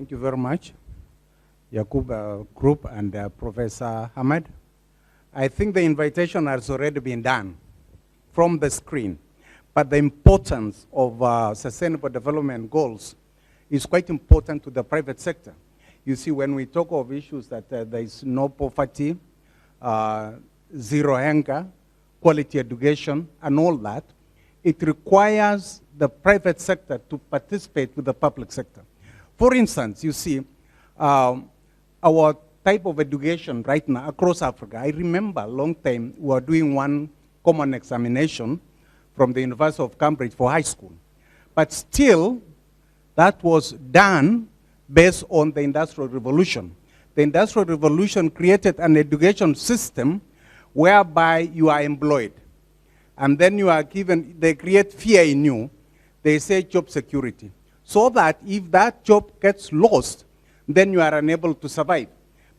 Thank you very much, Yagoub Group and Professor Ahmed. I think the invitation has already been done from the screen, but the importance of sustainable development goals is quite important to the private sector. You see, when we talk of issues that there is no poverty, zero hunger, quality education, and all that, it requires the private sector to participate with the public sector. For instance, you see, our type of education right now across Africa, I remember a long time we were doing one common examination from the University of Cambridge for high school. But still, that was done based on the Industrial Revolution. The Industrial Revolution created an education system whereby you are employed. And then you are given, they create fear in you. They say job security. So that if that job gets lost, then you are unable to survive.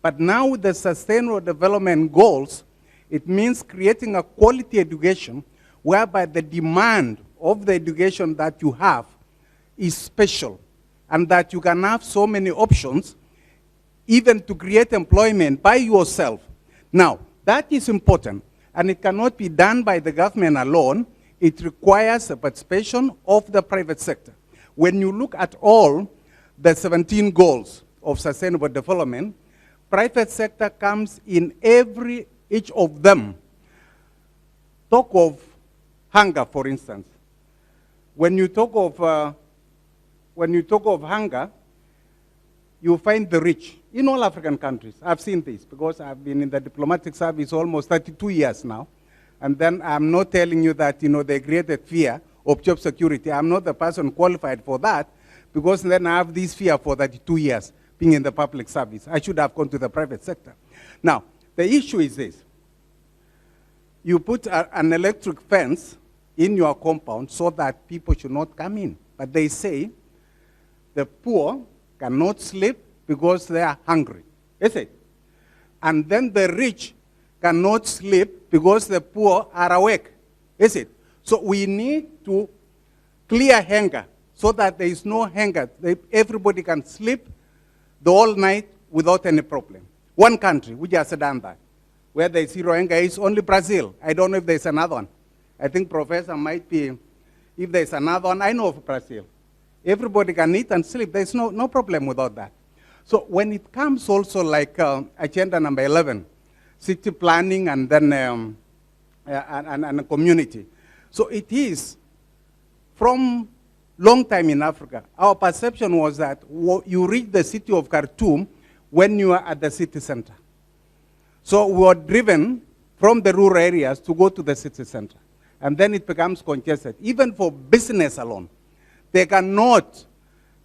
But now with the Sustainable Development Goals, it means creating a quality education whereby the demand of the education that you have is special and that you can have so many options even to create employment by yourself. Now, that is important, and it cannot be done by the government alone. It requires the participation of the private sector. When you look at all the 17 goals of sustainable development, private sector comes in each of them. Talk of hunger, for instance. When you talk of hunger, you find the rich in all African countries. I've seen this because I've been in the diplomatic service almost 32 years now. And then I'm not telling you that, they created fear of job security. I'm not the person qualified for that because then I have this fear for 32 years being in the public service. I should have gone to the private sector. Now, the issue is this. You put an electric fence in your compound so that people should not come in. But they say the poor cannot sleep because they are hungry. Is it? And then the rich cannot sleep because the poor are awake. Is it? So we need to clear hunger so that there is no hunger. Everybody can sleep the whole night without any problem. One country which has done that, where there is zero hunger, is only Brazil. I don't know if there's another one. I think Professor might be, if there's another one, I know of Brazil. Everybody can eat and sleep. There's no problem without that. So when it comes also like agenda number 11, city planning and then and a community. So it is, from long time in Africa, our perception was that you reach the city of Khartoum when you are at the city center. So we were driven from the rural areas to go to the city center. And then it becomes congested. Even for business alone, they cannot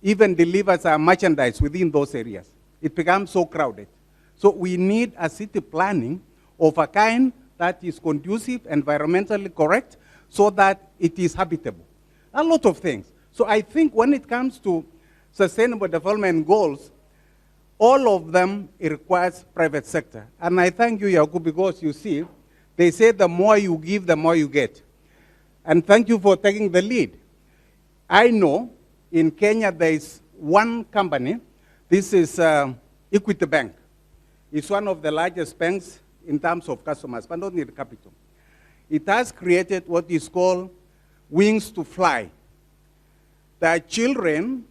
even deliver some merchandise within those areas. It becomes so crowded. So we need a city planning of a kind that is conducive, environmentally correct, so that it is habitable. A lot of things. So I think when it comes to sustainable development goals, all of them, it requires private sector. And I thank you, Yagoub, because you see, they say the more you give, the more you get. And thank you for taking the lead. I know in Kenya there is one company. This is Equity Bank. It's one of the largest banks in terms of customers, but not need capital. It has created what is called Wings to Fly. There are children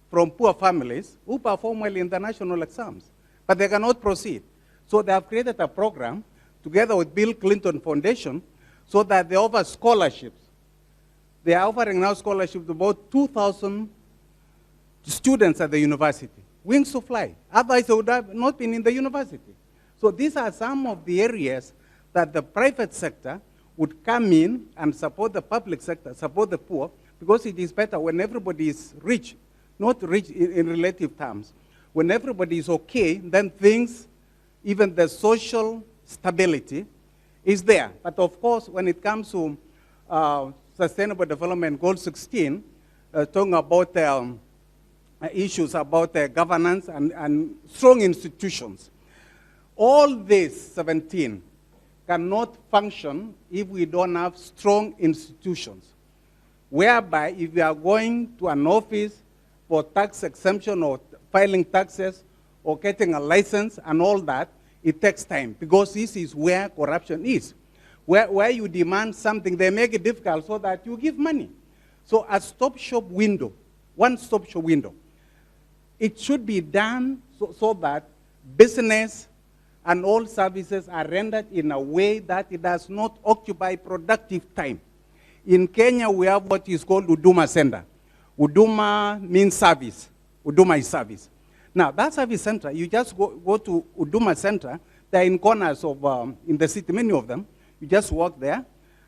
from poor families who perform well in the national exams, but they cannot proceed. So they have created a program together with Bill Clinton Foundation so that they offer scholarships. They are offering now scholarships to about 2,000 students at the university. Wings to Fly. Otherwise, they would have not been in the university. So these are some of the areas that the private sector would come in and support the public sector, support the poor, because it is better when everybody is rich, not rich in relative terms. When everybody is okay, then things, even the social stability is there. But of course, when it comes to Sustainable Development Goal 16, talking about issues about governance and strong institutions. All these 17 cannot function if we don't have strong institutions, whereby if you are going to an office for tax exemption or filing taxes or getting a license and all that, it takes time because this is where corruption is. Where you demand something, they make it difficult so that you give money. So a stop-shop window, one-stop-shop window, it should be done so that business and all services are rendered in a way that it does not occupy productive time. In Kenya, we have what is called Huduma Center. Huduma means service. Huduma is service. Now, that service center, you just go to Huduma Center. They're in corners of, in the city, many of them. You just walk there.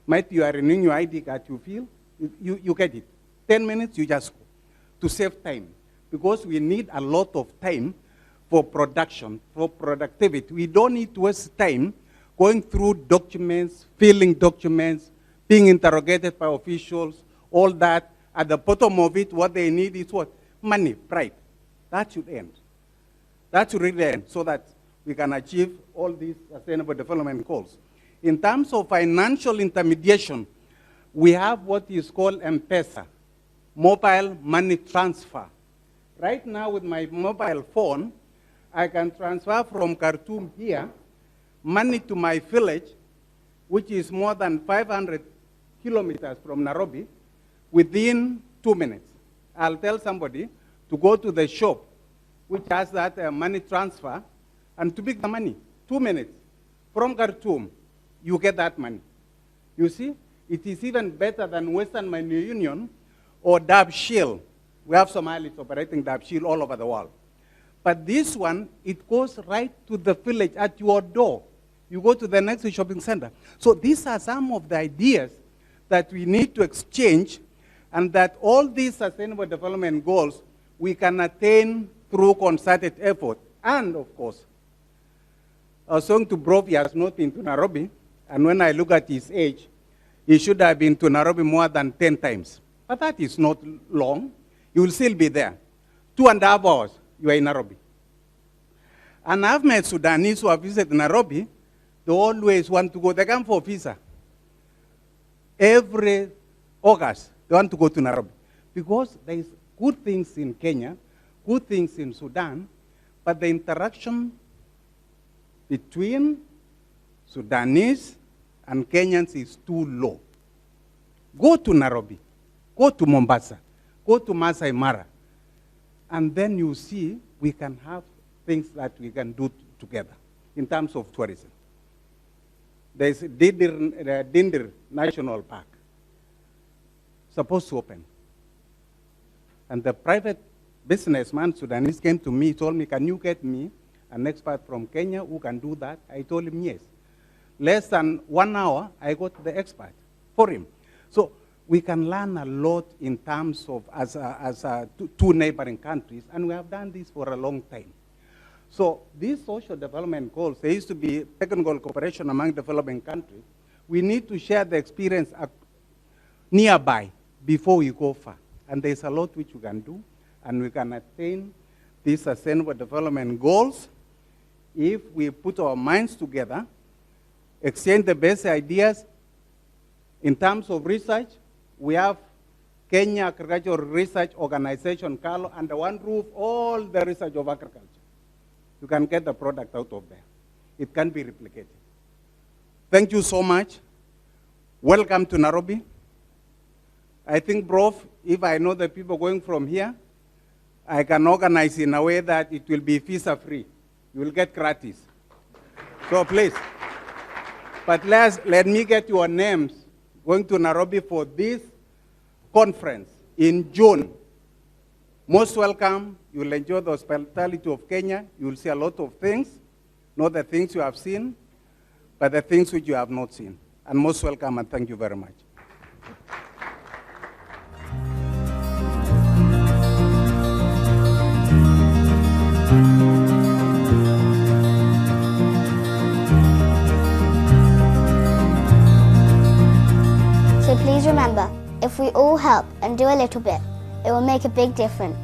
Might you are renewing your ID card, you feel, you get it. 10 minutes, you just go to save time. Because we need a lot of time for production, for productivity. We don't need to waste time going through documents, filling documents, being interrogated by officials, all that. At the bottom of it, what they need is what? Money, pride. That should end. That should really end so that we can achieve all these sustainable development goals. In terms of financial intermediation, we have what is called M-Pesa, mobile money transfer. Right now with my mobile phone, I can transfer from Khartoum here, money to my village, which is more than 500 kilometers from Nairobi, within 2 minutes. I'll tell somebody to go to the shop, which has that money transfer, and to pick the money. 2 minutes. From Khartoum, you get that money. You see, it is even better than Western Money Union or Dabshil. We have Somalis operating Dabshil all over the world. But this one, it goes right to the village at your door. You go to the next shopping center. So these are some of the ideas that we need to exchange, and that all these sustainable development goals we can attain through concerted effort. And of course, Song to Brof has not been to Nairobi, and when I look at his age, he should have been to Nairobi more than 10 times. But that is not long. You will still be there. 2.5 hours, you are in Nairobi. And I've met Sudanese who have visited Nairobi. They always want to go. They come for visa. Every August, they want to go to Nairobi. Because there is good things in Kenya, good things in Sudan, but the interaction between Sudanese and Kenyans is too low. Go to Nairobi, go to Mombasa, go to Masai Mara, and then you see we can have things that we can do together in terms of tourism. There's Dindir National Park, supposed to open. And the private businessman, Sudanese, came to me, told me, can you get me an expert from Kenya who can do that? I told him yes. Less than 1 hour, I got the expert for him. So we can learn a lot in terms of as two neighboring countries, and we have done this for a long time. So these social development goals, there used to be technical cooperation among developing countries. We need to share the experience nearby before we go far. And there's a lot which we can do, and we can attain these sustainable development goals if we put our minds together, exchange the best ideas. In terms of research, we have Kenya Agricultural Research Organization, CALO, under one roof, all the research of agriculture. You can get the product out of there. It can be replicated. Thank you so much. Welcome to Nairobi. I think, Prof, if I know the people going from here, I can organize in a way that it will be visa-free. You will get gratis. So please. But let me get your names going to Nairobi for this conference in June. Most welcome. You will enjoy the hospitality of Kenya. You will see a lot of things, not the things you have seen, but the things which you have not seen. And most welcome, and thank you very much. So please remember, if we all help and do a little bit, it will make a big difference.